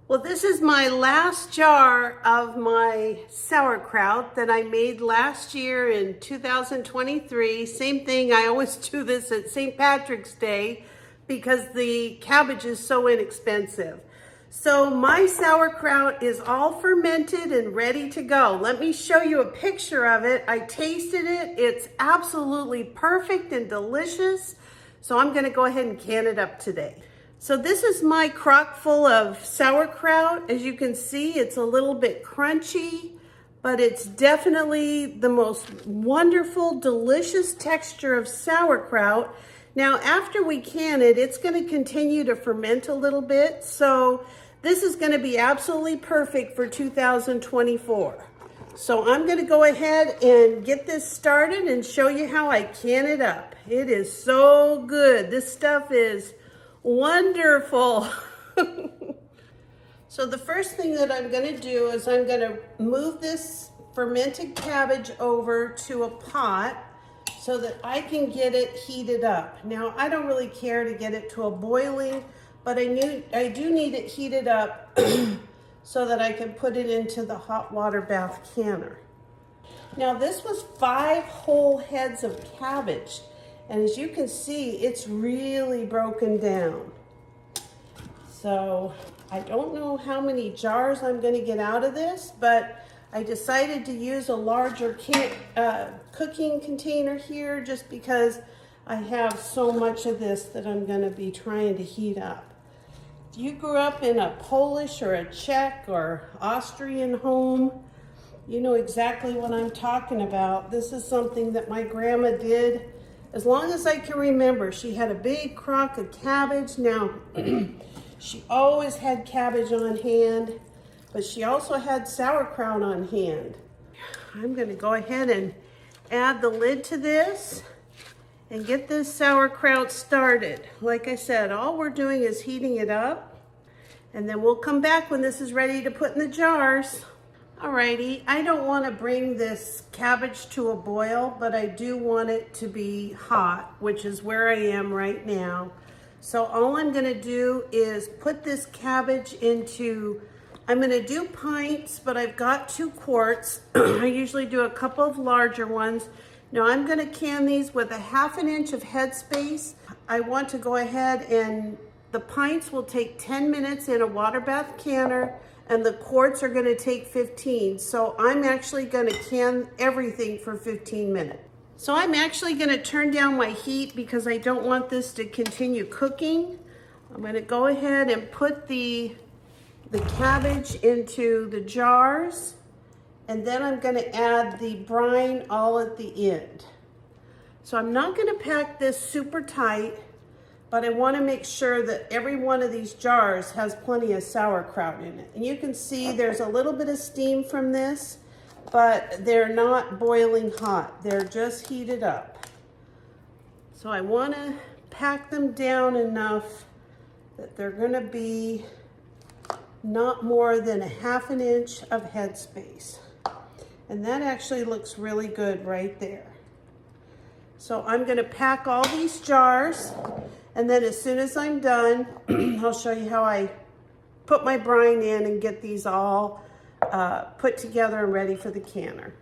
Well, this is my last jar of my sauerkraut that I made last year in 2023. Same thing, I always do this at St. Patrick's Day because the cabbage is so inexpensive. So my sauerkraut is all fermented and ready to go. Let me show you a picture of it. I tasted it. It's absolutely perfect and delicious. So I'm gonna go ahead and can it up today. So this is my crock full of sauerkraut. As you can see, it's a little bit crunchy, but it's definitely the most wonderful, delicious texture of sauerkraut. Now, after we can it, it's gonna continue to ferment a little bit. So this is gonna be absolutely perfect for 2024. So I'm gonna go ahead and get this started and show you how I can it up. It is so good. This stuff is wonderful. So the first thing that I'm going to do is I'm going to move this fermented cabbage over to a pot so that I can get it heated up. Now, I don't really care to get it to a boiling, but I do need it heated up so that I can put it into the hot water bath canner. Now, this was 5 whole heads of cabbage. And as you can see, it's really broken down. So I don't know how many jars I'm going to get out of this, but I decided to use a larger cooking container here just because I have so much of this that I'm going to be trying to heat up. If you grew up in a Polish or a Czech or Austrian home, you know exactly what I'm talking about. This is something that my grandma did. As long as I can remember, she had a big crock of cabbage. Now, she always had cabbage on hand, but she also had sauerkraut on hand. I'm gonna go ahead and add the lid to this and get this sauerkraut started. Like I said, all we're doing is heating it up, and then we'll come back when this is ready to put in the jars. Alrighty, I don't want to bring this cabbage to a boil, but I do want it to be hot, which is where I am right now. So all I'm going to do is put this cabbage into, I'm going to do pints, but I've got 2 quarts. I usually do a couple of larger ones. Now I'm going to can these with a 1/2 inch of headspace. I want to go ahead and the pints will take 10 minutes in a water bath canner, and the quarts are going to take 15. So I'm actually going to can everything for 15 minutes. So I'm actually going to turn down my heat because I don't want this to continue cooking. I'm going to go ahead and put the cabbage into the jars, and then I'm going to add the brine all at the end. So I'm not going to pack this super tight, but I want to make sure that every one of these jars has plenty of sauerkraut in it. And you can see there's a little bit of steam from this, but they're not boiling hot. They're just heated up. So I want to pack them down enough that they're going to be not more than a 1/2 inch of headspace. And that actually looks really good right there. So I'm going to pack all these jars. And then as soon as I'm done, I'll show you how I put my brine in and get these all put together and ready for the canner.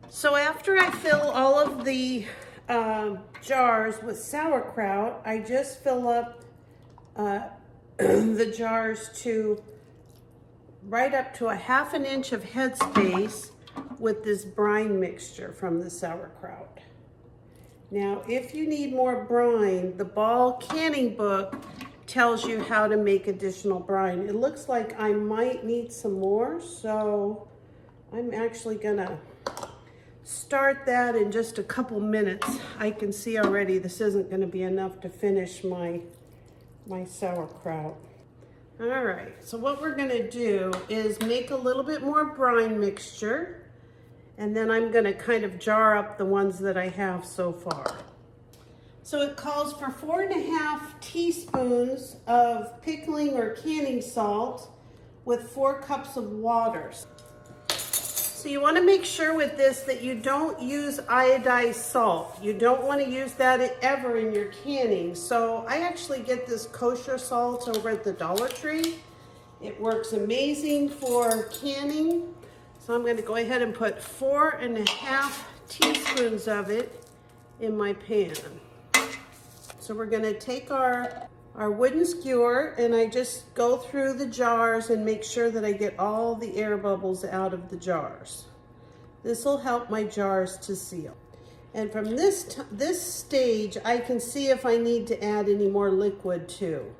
So after I fill all of the jars with sauerkraut, I just fill up the jars to right up to a 1/2 inch of headspace with this brine mixture from the sauerkraut. Now, if you need more brine, the Ball canning book tells you how to make additional brine. It looks like I might need some more, so I'm actually gonna start that in just a couple minutes. I can see already this isn't gonna be enough to finish my sauerkraut. All right, so what we're gonna do is make a little bit more brine mixture, and then I'm gonna kind of jar up the ones that I have so far. So it calls for 4.5 teaspoons of pickling or canning salt with 4 cups of water. So you want to make sure with this that you don't use iodized salt. You don't want to use that ever in your canning. So I actually get this kosher salt over at the Dollar Tree, It works amazing for canning. So I'm going to go ahead and put 4.5 teaspoons of it in my pan. So we're going to take our wooden skewer, and I just go through the jars and make sure that I get all the air bubbles out of the jars. This will help my jars to seal. And from this stage, I can see if I need to add any more liquid too,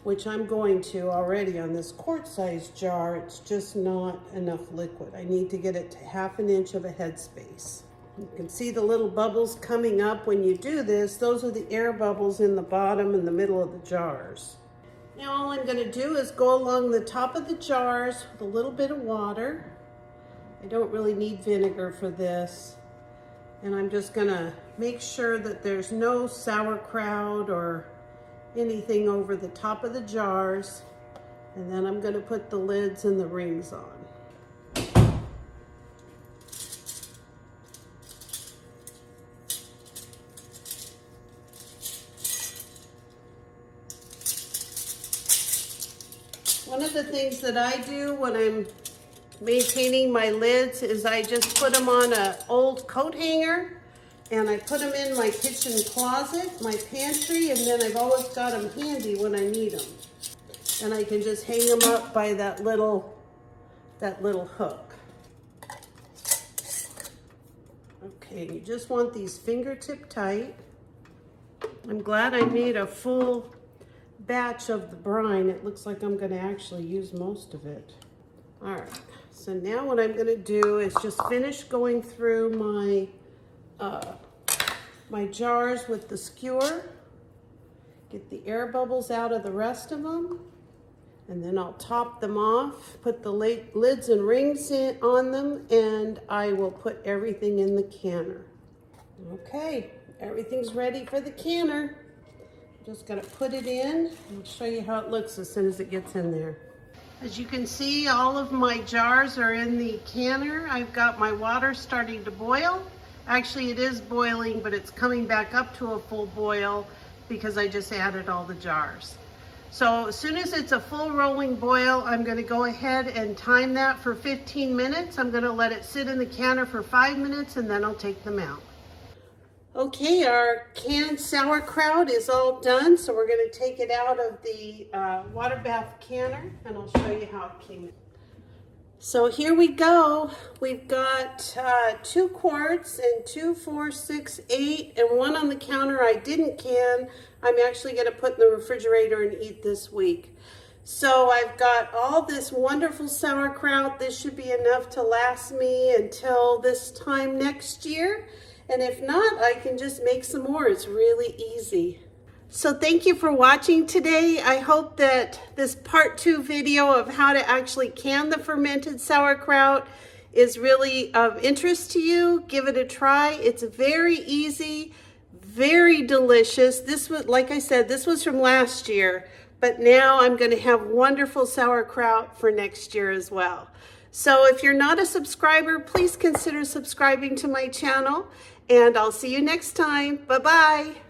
which I'm going to already on this quart-sized jar. It's just not enough liquid. I need to get it to 1/2 inch of a headspace. You can see the little bubbles coming up when you do this. Those are the air bubbles in the bottom and the middle of the jars. Now all I'm going to do is go along the top of the jars with a little bit of water. I don't really need vinegar for this. And I'm just going to make sure that there's no sauerkraut or anything over the top of the jars. And then I'm going to put the lids and the rings on. One of the things that I do when I'm maintaining my lids is I just put them on an old coat hanger, and I put them in my kitchen closet, my pantry, and then I've always got them handy when I need them. And I can just hang them up by that little hook. Okay, you just want these fingertip tight. I'm glad I made a full batch of the brine. It looks like I'm going to actually use most of it. All right, so now what I'm going to do is just finish going through my jars with the skewer, get the air bubbles out of the rest of them, and then I'll top them off, put the lids and rings on them, and I will put everything in the canner. Okay, everything's ready for the canner. Just gonna put it in and show you how it looks as soon as it gets in there. As you can see, all of my jars are in the canner. I've got my water starting to boil. Actually, it is boiling, but it's coming back up to a full boil because I just added all the jars. So as soon as it's a full rolling boil, I'm gonna go ahead and time that for 15 minutes. I'm gonna let it sit in the canner for 5 minutes, and then I'll take them out. Okay, our canned sauerkraut is all done, so we're going to take it out of the water bath canner, and I'll show you how it came in. So here we go. We've got 2 quarts and 2, 4, 6, 8, and 1 on the counter I didn't can. I'm actually going to put in the refrigerator and eat this week. So I've got all this wonderful sauerkraut. This should be enough to last me until this time next year. And if not, I can just make some more. It's really easy. So thank you for watching today. I hope that this part 2 video of how to actually can the fermented sauerkraut is really of interest to you. Give it a try. It's very easy, very delicious. This was, like I said, this was from last year, but now I'm going to have wonderful sauerkraut for next year as well. So if you're not a subscriber, please consider subscribing to my channel, and I'll see you next time. Bye-bye.